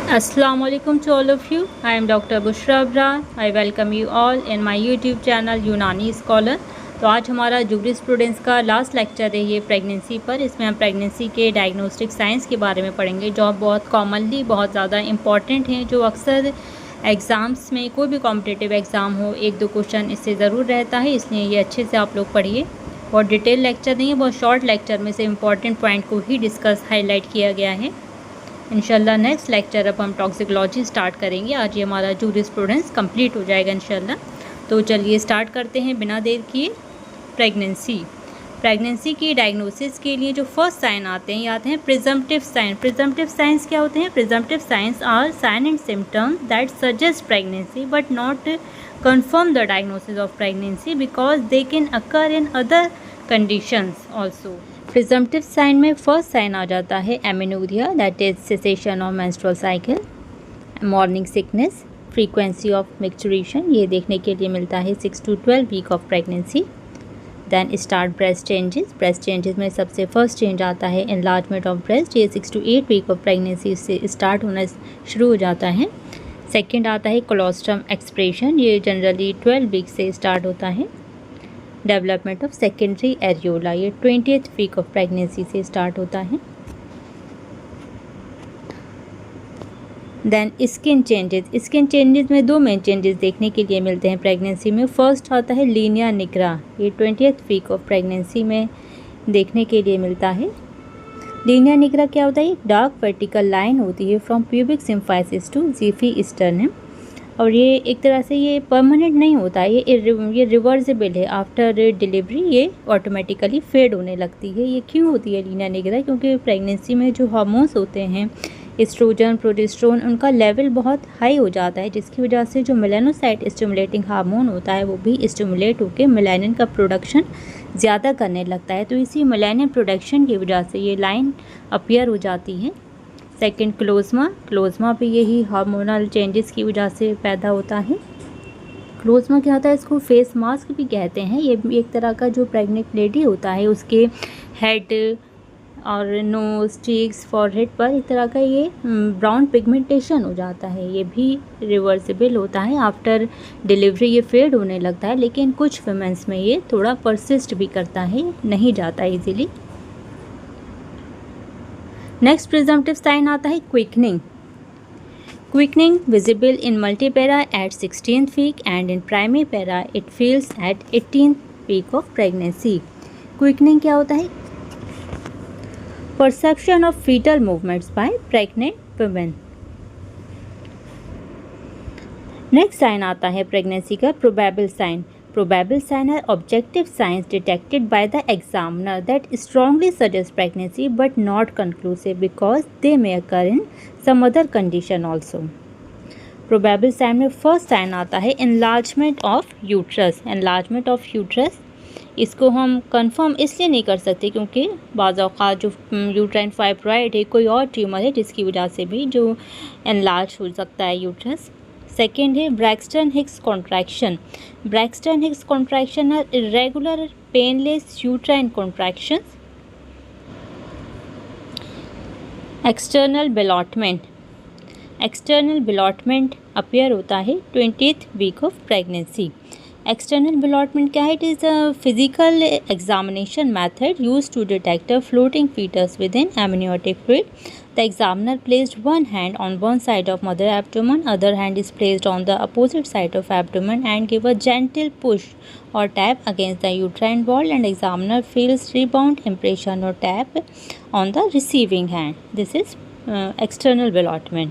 Assalamu alaikum to all of you. I am Dr. Bushra Abrar. I welcome you all in my YouTube channel यूनानी scholar. तो आज हमारा jurisprudence का last lecture है ये pregnancy पर। इसमें हम प्रेगनेंसी के डायग्नोस्टिक साइंस के बारे में पढ़ेंगे जो बहुत कॉमनली बहुत ज़्यादा इंपॉर्टेंट हैं, जो अक्सर एग्ज़ाम्स में कोई भी कॉम्पिटिटिव एग्ज़ाम हो एक दो क्वेश्चन इससे ज़रूर रहता है, इसलिए ये अच्छे से आप लोग पढ़िए। बहुत डिटेल लेक्चर नहीं है, बहुत शॉर्ट लेक्चर में से इंपॉर्टेंट पॉइंट को ही डिस्कस हाईलाइट किया गया है। इंशाल्लाह नेक्स्ट लेक्चर अब हम टॉक्सिकोलॉजी स्टार्ट करेंगे। आज ये हमारा जूरिस्प्रूडेंस कंप्लीट हो जाएगा इंशाल्लाह। तो चलिए स्टार्ट करते हैं बिना देर किए। प्रेगनेंसी की डायग्नोसिस के लिए जो फर्स्ट साइन आते हैं ये आते हैं प्रिजम्पटिव साइन। प्रिजम्पटिव साइंस क्या होते हैं? Presumptive signs are sign and symptoms that suggest pregnancy but not confirm the diagnosis of pregnancy because they can occur in other conditions also. Presumptive sign में first sign आ जाता है amenorrhoea, that is cessation of menstrual cycle, morning sickness, frequency of micturition, ये देखने के लिए मिलता है 6 to 12 week of pregnancy. Then start breast changes. Breast changes में सबसे फर्स्ट चेंज आता है एनलार्जमेंट ऑफ ब्रेस्ट, ये 6 to 8 वीक ऑफ प्रेगनेंसी से स्टार्ट होना शुरू हो जाता है। सेकेंड आता है कोलोस्ट्रम एक्सप्रेशन, ये जनरली 12 वीक से स्टार्ट होता है। डेवलपमेंट ऑफ सेकेंडरी एरियोला, ये 20th वीक ऑफ प्रेगनेंसी से स्टार्ट होता है। देन स्किन चेंजेस में दो मेन चेंजेस देखने के लिए मिलते हैं प्रेगनेंसी में। फर्स्ट आता है लीनिया निग्रा, ये 20th वीक ऑफ प्रेगनेंसी में देखने के लिए मिलता है। लीनिया निग्रा क्या होता है? डार्क वर्टिकल लाइन होती है from pubic symphysis to xiphisternum, और ये एक तरह से ये परमानेंट नहीं होता है, ये रिवर्सिबल है। आफ्टर डिलीवरी ये ऑटोमेटिकली फेड होने लगती है। ये क्यों होती है लीनिया निग्रा? क्योंकि प्रेगनेंसी में जो हार्मोन्स होते हैं एस्ट्रोजन, प्रोजेस्टेरोन, उनका लेवल बहुत हाई हो जाता है, जिसकी वजह से जो मेलानोसाइट स्टिमुलेटिंग हार्मोन होता है वो भी स्टिमुलेट होकर मेलानिन का प्रोडक्शन ज़्यादा करने लगता है। तो इसी मेलानिन प्रोडक्शन की वजह से ये लाइन अपीयर हो जाती है। सेकंड क्लोज़मा भी यही हार्मोनल चेंजेस की वजह से पैदा होता है। क्लोज़मा क्या होता है? इसको फेस मास्क भी कहते हैं। ये एक तरह का जो प्रेग्नेंट लेडी होता है उसके हेड और नोज, चीक्स, फॉरहेड पर एक तरह का ये ब्राउन पिगमेंटेशन हो जाता है। ये भी रिवर्सिबल होता है। आफ्टर डिलीवरी ये फेड होने लगता है, लेकिन कुछ वुमेन्स में ये थोड़ा परसिस्ट भी करता है, नहीं जाता इजीली। नेक्स्ट प्रिजम्पटिव साइन आता है quickening visible in multipara at 16th week and in primipara it feels at 18th week of pregnancy. Quickening क्या होता है? Perception of foetal movements by pregnant women. Next sign आता है pregnancy का probable sign. Probable signs are objective signs detected by the examiner that strongly suggest pregnancy but not conclusive because they may occur in some other condition also. Probable sign में first sign आता है enlargement of uterus. Enlargement of uterus इसको हम confirm इसलिए नहीं कर सकते क्योंकि बाज़ औक़ात जो यूट्राइन फाइब्रॉइड है कोई और ट्यूमर है जिसकी वजह से भी जो एनलार्ज हो सकता है यूट्रस। सेकेंड है Braxton Hicks contraction. Braxton Hicks contraction are irregular painless uterine contractions. External ballottement appear होता है 20th week of pregnancy. External ballottement क्या है? It is a physical examination method use to detect a floating foetus within amniotic fluid. The examiner placed one hand on one side of mother abdomen, other hand is placed on the opposite side of abdomen and give a gentle push or tap against the uterine wall, and examiner feels rebound impression or tap on the receiving hand. This is external bellotment.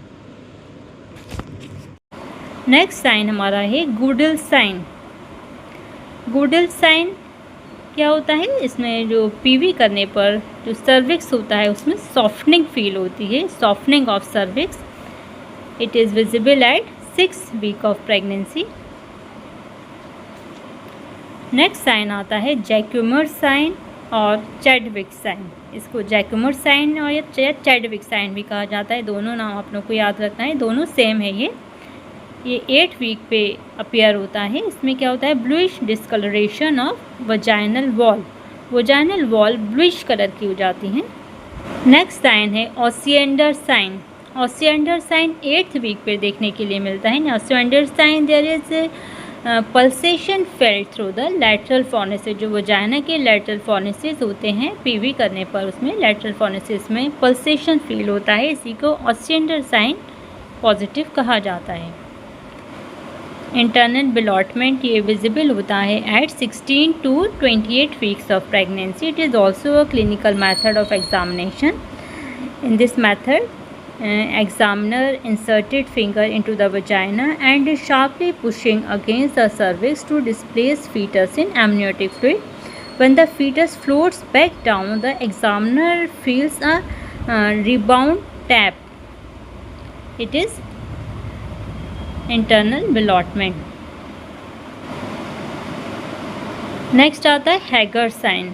Next sign हमारा है Goodell sign. Goodell sign क्या होता है? इसमें जो PV करने पर जो सर्विक्स होता है उसमें सॉफ्टनिंग फील होती है, softening of cervix. It is visible at 6 week of pregnancy. Next sign आता है जैक्यूमर साइन और चैडविक साइन। इसको जैक्यूमर साइन और या चैडविक साइन भी कहा जाता है। दोनों नाम आप लोग को याद रखना है, दोनों सेम है। ये 8 वीक पे अपीयर होता है। इसमें क्या होता है? Bluish discoloration of vaginal wall bluish colour की हो जाती हैं। नेक्स्ट साइन है Osiander sign. Osiander sign 8th week पे देखने के लिए मिलता है। Osiander sign there is pulsation felt through the lateral fornices, जो वजाइना के लैटरल फॉर्निसेस होते हैं पीवी करने पर उसमें लैटरल फॉर्निसेस में पल्सेशन फील होता है। इसी को ऑस्टियोइडर साइन पॉजिटिव कहा जाता है। इंटरनल बिलॉटमेंट ये विजिबल होता है at 16 to 28 weeks of pregnancy. It is also a clinical method of examination. In this method examiner inserted finger into the vagina and sharply pushing against the cervix to displace fetus in amniotic fluid. When the fetus floats back down, the examiner feels a rebound tap. It is internal ballotment. Next आता है Hegar sign.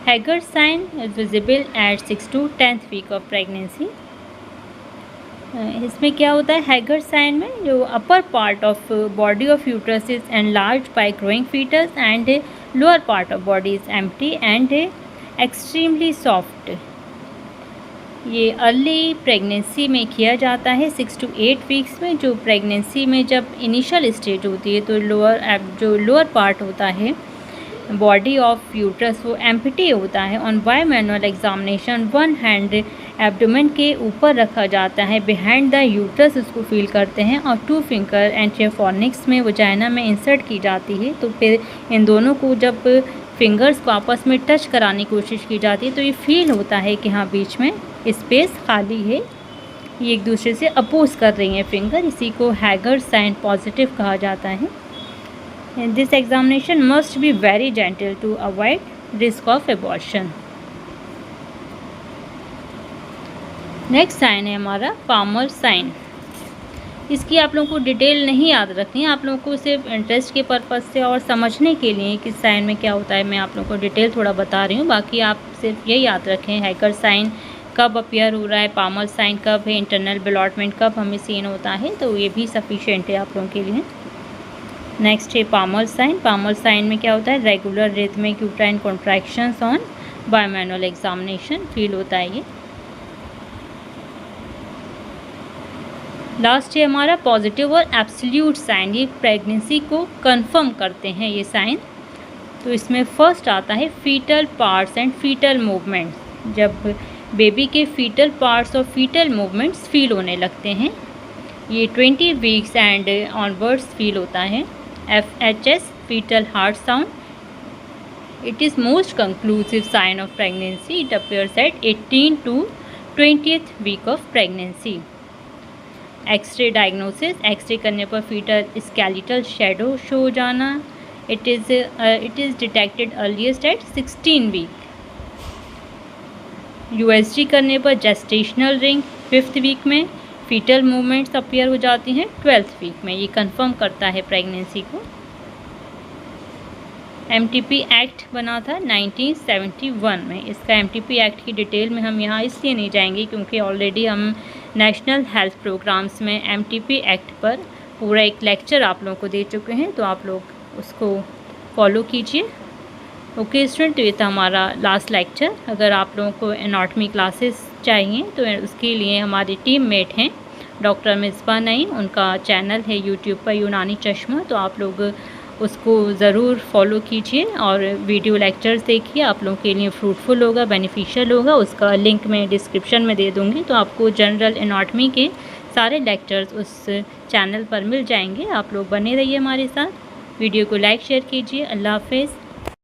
Hegar sign is visible at 6 to 10th week of pregnancy. इसमें क्या होता है Hegar sign में, जो upper part of body of uterus is enlarge by growing fetus and lower part of body is empty and extremely soft. ये early pregnancy में किया जाता है 6 to 8 वीक्स में। जो प्रेगनेंसी में जब इनिशियल स्टेज होती है तो जो लोअर पार्ट होता है बॉडी ऑफ यूट्रस वो एम्प्टी होता है। On by manual examination one hand abdomen के ऊपर रखा जाता है, बिहाइंड द यूट्रस उसको फील करते हैं और 2 फिंगर एंट्रियोफॉर्निक्स में वजाइना में इंसर्ट की जाती है। तो फिर इन दोनों को जब फिंगर्स को आपस में टच कराने की कोशिश की जाती है तो ये फील होता है कि हाँ बीच में स्पेस खाली है, ये एक दूसरे से अपोज कर रही हैं फिंगर। इसी को हैगर साइन पॉजिटिव कहा जाता है। This examination must be very gentle to avoid risk of abortion. Next sign है हमारा पामर साइन। इसकी आप लोगों को डिटेल नहीं याद रखनी है, आप लोगों को सिर्फ इंटरेस्ट के पर्पज़ से और समझने के लिए कि साइन में क्या होता है मैं आप लोगों को डिटेल थोड़ा बता रही हूँ। बाकी आप सिर्फ ये याद रखें हैगर साइन कब अपीयर हो रहा है, पामर साइन कब है, इंटरनल बिलॉटमेंट कब हमें सीन होता है, तो ये भी सफिशिएंट है आप लोगों के लिए। नेक्स्ट है पामर साइन। पामर साइन में क्या होता है regular rhythmic uterine contractions on bimanual examination feel होता है ये। लास्ट है हमारा पॉजिटिव और एब्सोल्यूट साइन। ये प्रेगनेंसी को कंफर्म करते हैं ये साइन। तो इसमें फर्स्ट आता है foetal parts and foetal movements. जब बेबी के फीटल पार्ट्स और फीटल मूवमेंट्स फील होने लगते हैं, ये 20 वीक्स एंड ऑनवर्ड्स फील होता है। FHS fetal heart sound. It is most conclusive sign of pregnancy. It appears at 18 to 20th week of pregnancy. X-ray diagnosis. X-ray करने पर fetal skeletal shadow show हो जाना. It is detected earliest at 16 week. USG करने पर gestational ring 5th week में, fetal movements appear हो जाती हैं 12th वीक में। ये कंफर्म करता है प्रेगनेंसी को। MTP एक्ट बना था 1971 में। इसका MTP एक्ट की डिटेल में हम यहाँ इसलिए नहीं जाएंगे क्योंकि ऑलरेडी हम नेशनल हेल्थ प्रोग्राम्स में MTP एक्ट पर पूरा एक लेक्चर आप लोगों को दे चुके हैं, तो आप लोग उसको फॉलो कीजिए। ओके स्टूडेंट, तो ये था हमारा लास्ट लेक्चर। अगर आप लोगों को एनाटॉमी क्लासेस चाहिए तो उसके लिए हमारी टीम मेट हैं डॉक्टर मिसबा नईम, उनका चैनल है यूट्यूब पर यूनानी चश्मा, तो आप लोग उसको ज़रूर फॉलो कीजिए और वीडियो लेक्चर्स देखिए, आप लोगों के लिए फ्रूटफुल होगा, बेनिफिशियल होगा। उसका लिंक मैं डिस्क्रिप्शन में दे दूँगी, तो आपको जनरल एनाटॉमी के सारे लेक्चर्स उस चैनल पर मिल जाएंगे। आप लोग बने रहिए हमारे साथ। वीडियो को लाइक शेयर कीजिए। अल्लाह हाफ़िज़।